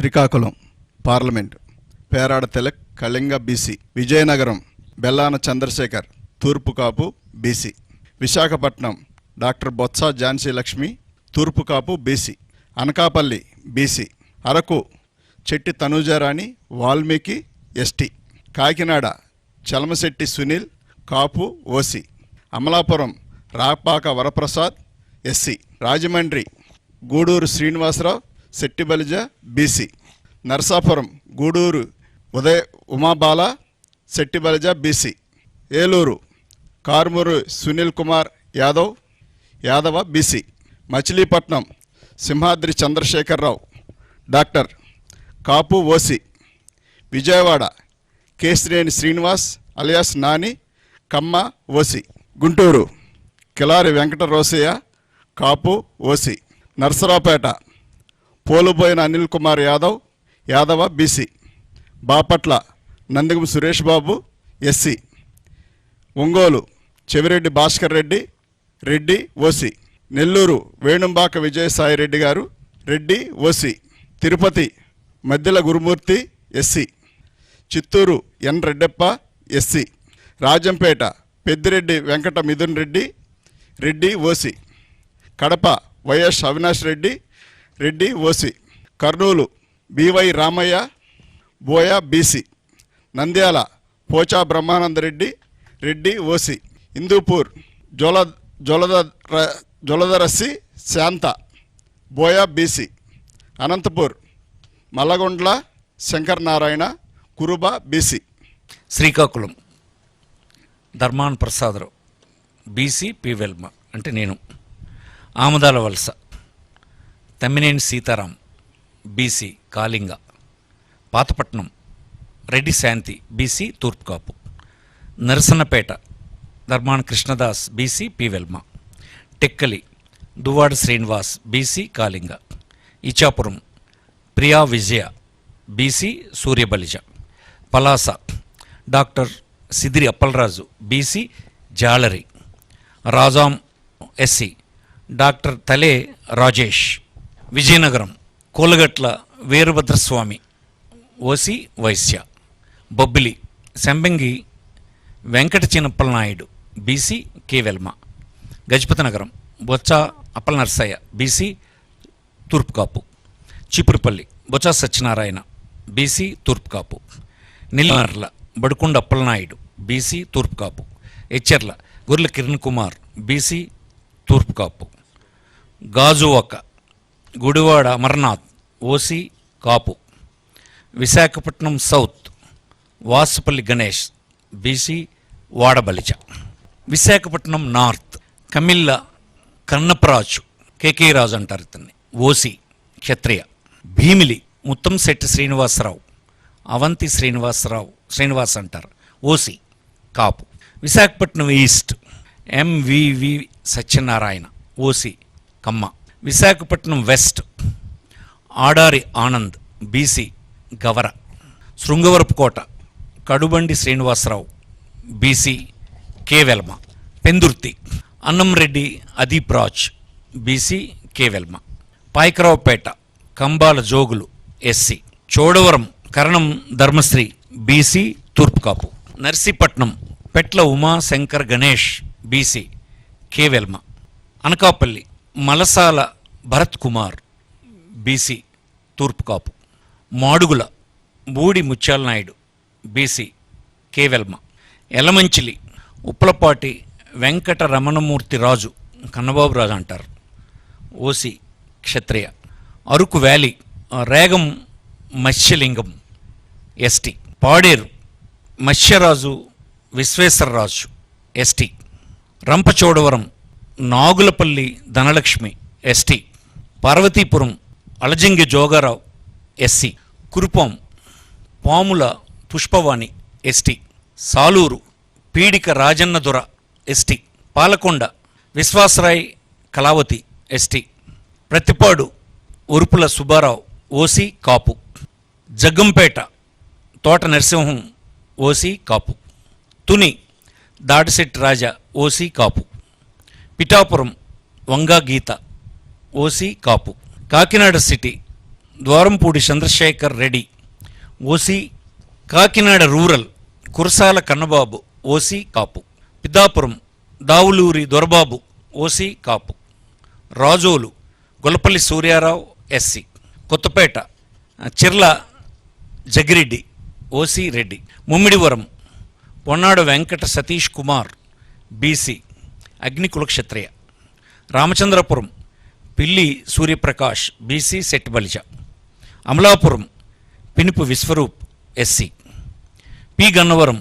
Srikakulam parliament Perada Tilak Kalinga BC. Vizianagaram Bellana Chandrasekhar తూర్పు Kapu BC. Visakhapatnam doctor Botcha Jhansi Lakshmi తూర్పు Kapu BC. Anakapalli BC. Araku Chetti Tanujarani Valmiki ST. Kakinada Chalamasetti Sunil Kapu OC. Amalapuram Rapaka Varaprasad SC. Rajahmundry Guduru Srinivasarao Settibalija BC. Narasapuram Guduru Umabala Settibalija BC. Eluru Karumuru Sunil Kumar Yadava BC. Machilipatnam Simhadri Chandrasekhararao doctor Kapu OC. Vijayawada Kesineni Srinivas alias Nani Kamma OC. Guntur Kilari Venkata Rosaiah Kapu OC. Narasaraopet Polubhoina Anil Kumar Yadava BC. Bapatla Nandigam Suresh Babu SC. Ongole Chevireddy Bhaskar Reddy OC. Nellore Venumbaka Vijayasai Reddy garu Reddy OC. Tirupati Maddela Gurumurthy SC. Chittoor N Reddappa SC. Rajampet Peddireddy Venkata Mithun Reddy OC. Kadapa YS Avinash Reddy OC. Kurnool BY Ramaiah Boya BC. Nandyal Pocha Brahmananda Reddy OC. Hindupur Joladarasi Shanta Boya BC. Anantapur Mallagondla Shankar Narayana Kuruba BC. Srikakulam Dharmana Prasadarao BC P Velma అంటే నేను. Amadalavalasa Tammineni Seetharam BC Kalinga. Pathapatnam Reddy Shanthi BC తూర్పు Kapu. Narasannapeta Dharmana Krishnadas BC P Velama. Tekkali Duvvada Srinivas BC Kalinga. Ichchapuram Priya Vijaya BC Suryabalija. Palasa doctor Sidiri Appalaraju BC Jalari. Rajam SC doctor Thale Rajesh. Vizianagaram Kolagatla Veerabhadraswamy OC Vysya. Bobbili Sambangi Venkata Chinnappala Naidu BC K Velama. Gajapathinagaram Botcha Appala Narsaiah BC తూర్పు Kapu. Cheepurupalli Botcha Satyanarayana BC తూర్పు Kapu. Nellimarla Badukonda Appalanaidu BC తూర్పు Kapu. Etcherla Gorrela Kiran Kumar BC తూర్పు Kapu. Gajuwaka Gudivada Amarnath OC Kapu. Visakhapatnam south Vasupalli Ganesh BC Vadabalija. Visakhapatnam north Kamilla Kannaparaju KK Raju అంటారు ఇతన్ని OC Kshatriya. Bheemili Muttamsetti Srinivasarao Avanthi Srinivas అంటారు OC Kapu. Visakhapatnam east MVV Satyanarayana OC Kamma. Visakhapatnam west Adari Anand BC Gavara. Srungavarapukota Kadubandi Srinivasarao BC K Velama. Pendurthi Annamreddy Adeep Raj BC K Velama. Payakaraopeta Kambala Jogulu SC. Chodavaram కరణం Dharmasri BC తూర్పు Kapu. Narsipatnam Petla Umashankar Ganesh BC K Velama. Anakapalli Malasala Bharath Kumar BC తూర్పు Kapu. Madugula Budi Mutyala Naidu BC K Velama. Elamanchili Uppalapati Venkata Ramanamurthy Raju Kannababu Raju అంటారు OC Kshatriya. Araku valley Regam Matsyalingam ST. Paderu Matsyaraju Visweswararaju ST. Rampachodavaram Nagulapalli Dhanalakshmi ST. Parvathipuram Alajangi Jogarao SC. Kurupam Pamula Pushpavani ST. Salur Peedika Rajannadora ST. Palakonda Viswasarai Kalavathi ST. Prathipadu Urupula Subbarao OC కాపు. Jaggampeta Thota Narasimham OC Kapu. Tuni Dadisetti Raja OC Kapu. Pithapuram Vanga Geetha OC Kapu. Kakinada city Dwarampudi Chandrasekhar Reddy OC. Kakinada rural Kurasala Kannababu OC Kapu. Peddapuram Davuluri Dorababu OC Kapu. Razole Gollapalli Suryarao SC. Kothapeta Chirla Jaggireddy OC Reddy. Mummidivaram Ponnada Venkata Satish Kumar BC Agnikula Kshatriya. Ramachandrapuram Pilli Suryaprakash BC Settibalija. Amalapuram Pinipe Viswaroop SC. P Gannavaram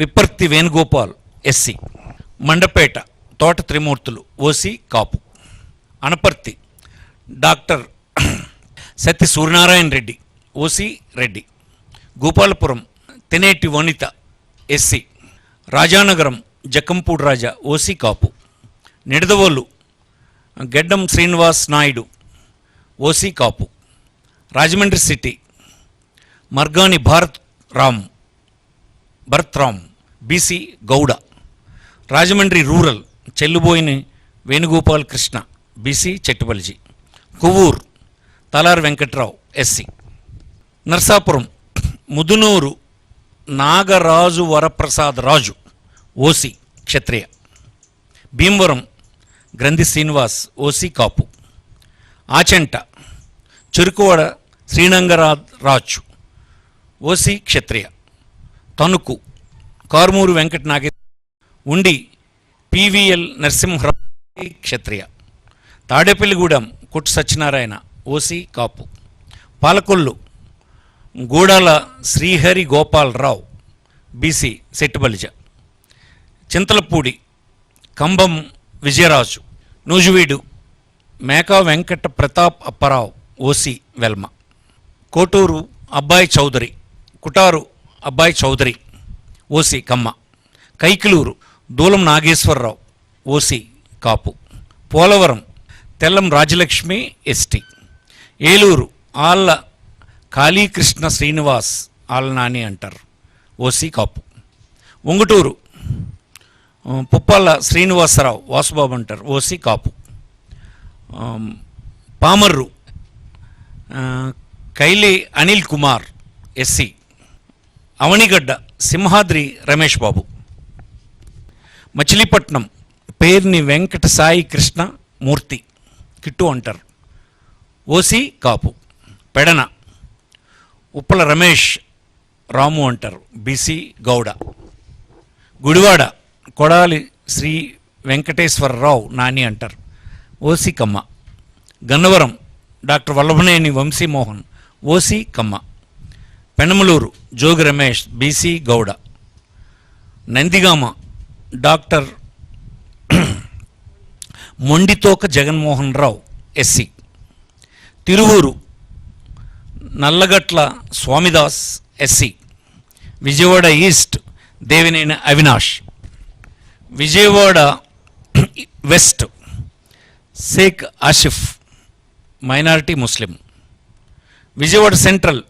Vipparthi Venugopal SC. Mandapeta Thota Trimurthulu OC Kapu. Anaparthi doctor సత్య Suryanarayana Reddy OC Reddy. Gopalapuram Taneti Vanitha SC. Rajanagaram Jakkampudi Raja OC Kapu. Nidadavole Geddam Srinivas Naidu OC Kapu. Rajahmundry city Margani Bharath Ram BC Gouda. Rajahmundry rural Chelluboina Venugopal Krishna BC Settibalija. Kovvur Talari Venkatrao SC. Narsapuram Mudunuri Nagaraju Varaprasad Raju OC Kshatriya. Bhimavaram Grandhi Srinivas OC Kapu. Achanta Cherukuvada Srinangaraju OC Kshatriya. Tanuku Karumuri Venkata Nageswara. Undi PVL Narasimharao Kshatriya. Tadepalligudem Kottu Satyanarayana OC Kapu. Palakollu గూడాల Srihari Gopalarao BC సెట్టుబలిజ. Chintalapudi కంబం Vijayaraju. Nuzvid Meka Venkata Pratap Apparao OC Velma. Koturu అబ్బాయి చౌదరి. కుటారు అబ్బాయి Chowdary OC కమ్మ. కైకిలూరు దూలం Nageswararao OC కాపు. Polavaram Tellam Rajalakshmi ST. Eluru Alla Kalikrishna Srinivas Alla Nani అంటారు OC కాపు. ఉంగుటూరు పుప్పాల శ్రీనివాసరావు వాసుబాబు అంటారు OC కాపు. Pamarru కైలే Anil Kumar SC. Avanigadda Simhadri Ramesh Babu. Machilipatnam Perni Venkata Sai Krishna మూర్తి kit అంటారు OC కాపు. పెడన ఉప్పల రమేష్ రాము అంటారు BC Gouda. Gudivada Kodali Sri Venkateswararao Nani అంటారు OC Kamma. Gannavaram doctor Vallabhaneni Vamsimohan OC Kamma. Penamaluru Jogi Ramesh BC Gouda. Nandigama doctor Monditoka Jaganmohan Rao SC. Tiruvuru Nallagatla Swamidas SC. Vijayawada east Devineni Avinash. Vijayawada west Sheikh Asif minority Muslim. Vijayawada central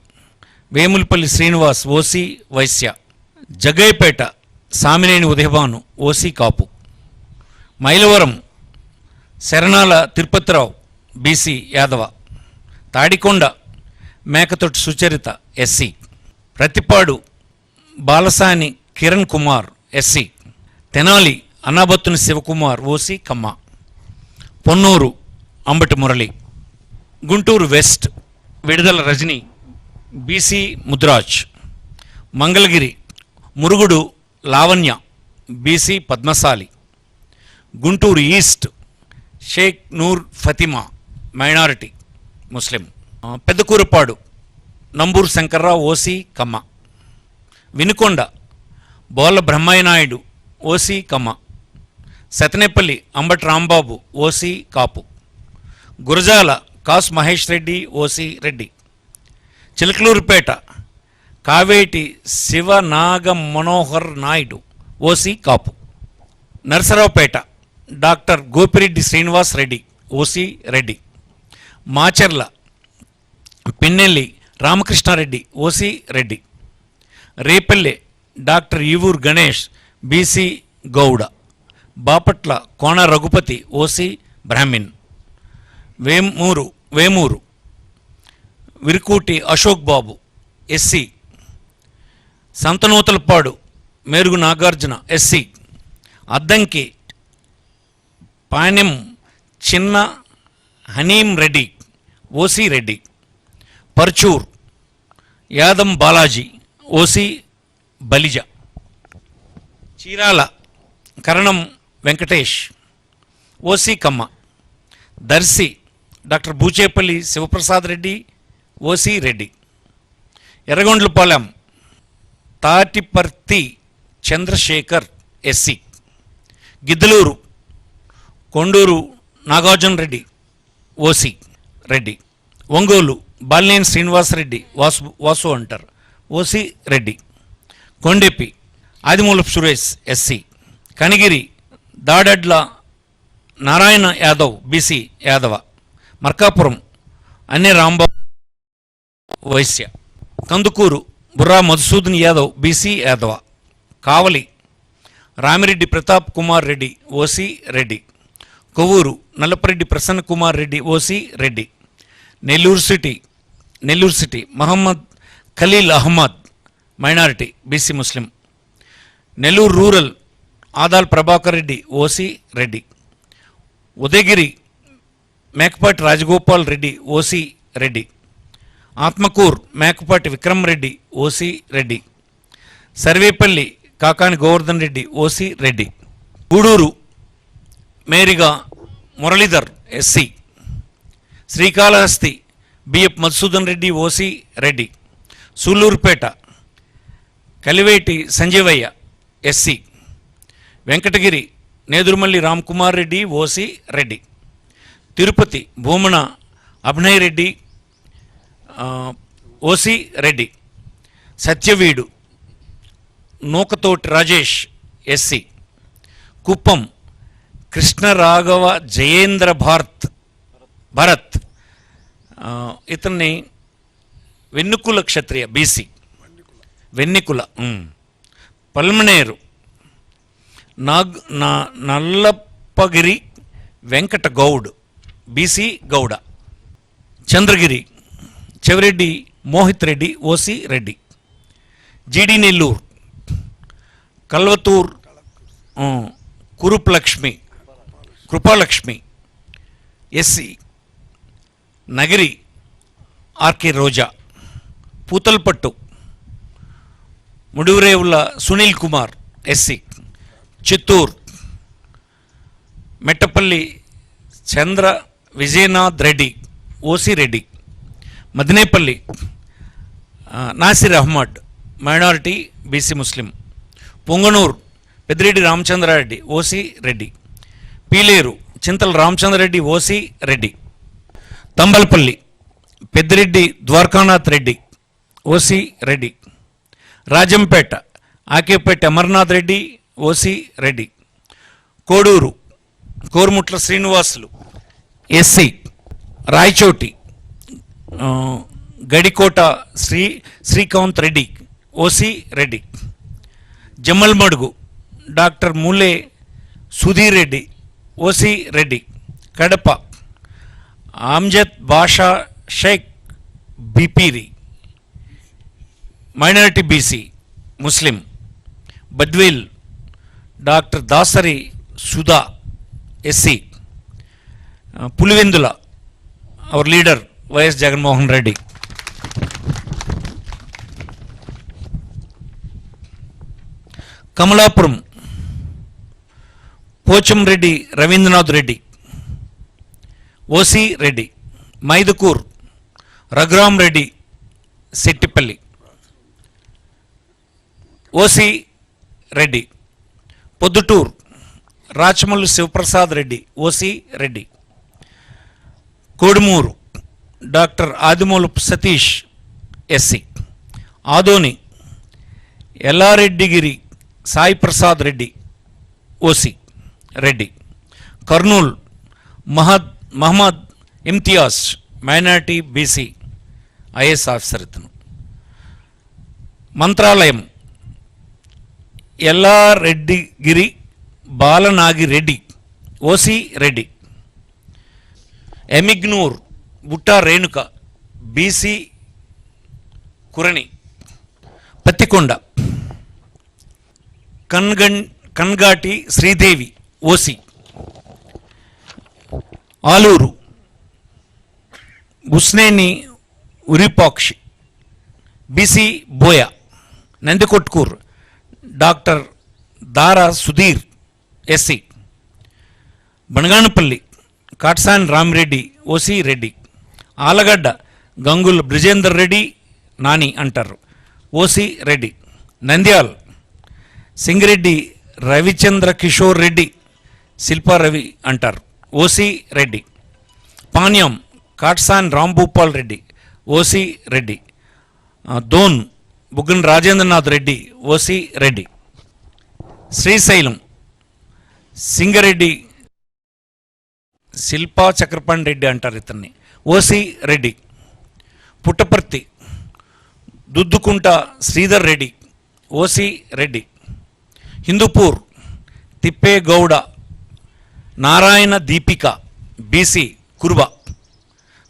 Vemulapalli Srinivas OC Vysya. Jaggayyapeta Samineni Udayabhanu OC Kapu. Mylavaram Saranala Tirupathirao BC Yadava. Tadikonda Mekathoti Sucharitha SC. Prathipadu Balasani Kiran Kumar SC. Tenali Annabathuni Sivakumar OC కమ్మ. Ponnur Ambati Murali. Guntur west Vidadala Rajini BC Mudiraj. Mangalagiri Murugudu Lavanya BC Padmasali. Guntur east Sheikh Noor Fathima minority Muslim. Pedakurapadu Namburu Sankararao OC Kamma. Vinukonda Bolla Brahmaiah Naidu OC Kamma. Sattenapalli Ambati Rambabu OC Kapu. Gurajala Kasu Mahesh Reddy OC Reddy. Chilakaluripet Kaveti Sivanaga Manohar Naidu OC Kapu. Narasaraopet doctor Gopireddy Srinivas Reddy OC Reddy. Macherla Pinnelli Ramakrishnareddy OC Reddy. Repalle doctor Eevuru Ganesh BC Gouda. Bapatla కోన Raghupathi OC Brahmin. Vemuru Varikuti Ashok Babu SC. Santhanuthalapadu Merugu Nagarjuna SC. Addanki Panyam Chinna Hanimi Reddy OC Reddy. Parchur Yadam Balaji OC Balija. Chirala Karanam Venkatesh OC Kamma. Darsi doctor Buchepalli Sivaprasad Reddy OC Reddy. Yerragondapalem Tatiparthi Chandrasekhar SC. Giddalur Konduru Nagarjuna Reddy OC Reddy. Ongole Balineni Srinivasareddy Vasu అంటారు OC Reddy. Kondapi Adimulapu Suresh SC. Kanigiri Daddala Narayana Yadav BC Yadava. Markapuram Anne Rambabu Vysya. Kandukur Borra Madhusudan Yadav BC Yadava. Kavali Ramireddy Pratap Kumar Reddy OC Reddy. Kovvur Nallapareddy Prasanna Kumar Reddy OC Reddy. Nellore city Mohammed Khaleel Ahmed minority BC Muslim. Nellore rural Adala Prabhakar Reddy OC Reddy. Udayagiri Mekapati Rajagopal Reddy OC Reddy. Atmakur Mekapati Vikram Reddy OC Reddy. Sarvepalli Kakani Govardhan Reddy OC Reddy. Gudur Meriga Muralidhar SC. Srikalahasti BF Madhusudan Reddy OC Reddy. Sullurpeta Kiliveti Sanjeevaiah SC. Venkatagiri Nedurumalli Ramkumar Reddy OC Reddy. Tirupati Bhumana Abhinay Reddy OC Reddy. Satyavedu Nukathoti Rajesh SC. Kuppam Krishnaraghava Jayendra Bharath ఇతన్ని Vennukula Kshatriya BC. Vennikula. Palamaner Nallappagiri Venkata Goud BC Gouda. Chandragiri Chevireddy Mohith Reddy OC Reddy. GD Nellore Kalvathur Krupalakshmi SC. Nagari RK Roja. Puthalapattu Mudivarevula Sunil Kumar SC. Chittoor Mettapalli Chandra Vijayanath Reddy OC Reddy. Madanapalle Nasir Ahmed minority BC Muslim. Punganur Peddireddy Ramachandrareddy OC Reddy. Pileru Chintala Ramachandrareddy OC Reddy. Thamballapalle Peddireddy Dwarakanath Reddy OC Reddy. Rajampet Akepeta Amarnath Reddy OC Reddy. Koduru Korumutla Srinivasulu SC. Rayachoti Gadikota Srikanth Reddy OC Reddy. Jammalamadugu doctor Mule Sudheer Reddy OC Reddy. Kadapa Amjad Basha Shaik Bepari minority BC ముస్లిం. Badvel doctor Dasari Sudha SC. Pulivendula our leader YS Jaganmohan Reddy. Kamalapuram Pochamreddy Ravindranath Reddy OC Reddy. Mydukur Raghuram Reddy Settipalli OC Reddy. Proddatur Rachamallu Sivaprasad Reddy OC Reddy. Kodumur doctor Adimulapu Satish SC. Adoni Yellareddygari Sai Prasad Reddy OC Reddy. Kurnool Mohammed Imtiaz minority BC IAS officer ఇతను. Mantralayam Yellareddigari Balanagireddy OC Reddy. Emmiganur Butta Renuka BC Kurani. Pattikonda Kangati Sridevi OC. Aluru Busineni Virupakshi BC Boya. Nandikotkur doctor Dara Sudheer SC. Banaganapalle Katasani Ramireddy OC Reddy. Allagadda Gangula Brijendra Reddy Nani అంటారు OC Reddy. Nandyal Singireddy Ravichandra Kishore Reddy Shilpa Ravi అంటారు OC Reddy. Panyam Katasani Rambhupal Reddy OC Reddy. Dhone Buggana Rajendranath Reddy OC Reddy. Srisailam Singareddy Shilpa Chakrapani Reddy అంటారు ఇతన్ని OC Reddy. Puttaparthi Duddukunta Sridhar Reddy OC Reddy. Hindupur Thippegowda Narayana Deepika BC Kuruba.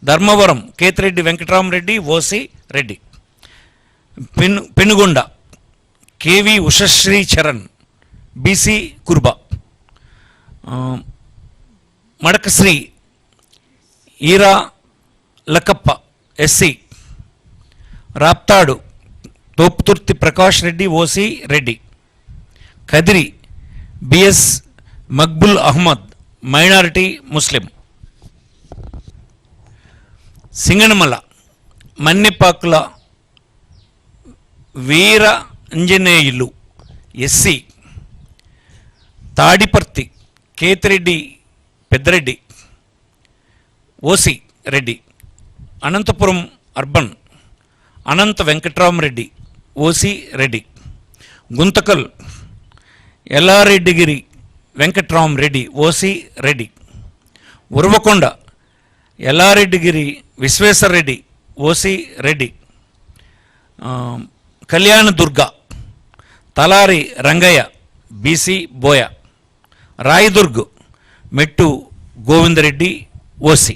Dharmavaram Kethireddy Venkatramireddy OC Reddy. Penukonda KV Ushashri Charan BC Kuruba. Madakasira Eera Lakkappa SC. Raptadu Thopudurthi Prakash Reddy OC Reddy. Kadiri BS Maqbool Ahmed minority ముస్లిం. Singanamala Mannepakula Veera Anjaneyulu SC. Tadipatri Kethireddy Peddareddy OC Reddy. Anantapur urban Anantha Venkatramireddy OC Reddy. Guntakal Yellareddigari Venkatrama Reddy OC Reddy. Uravakonda Yellareddygari Vishweshwar Reddy OC Reddy. Kalyandurg తలారి Rangayya BC బోయ. రాయదుర్గ్ మెట్టు Govinda Reddy OC.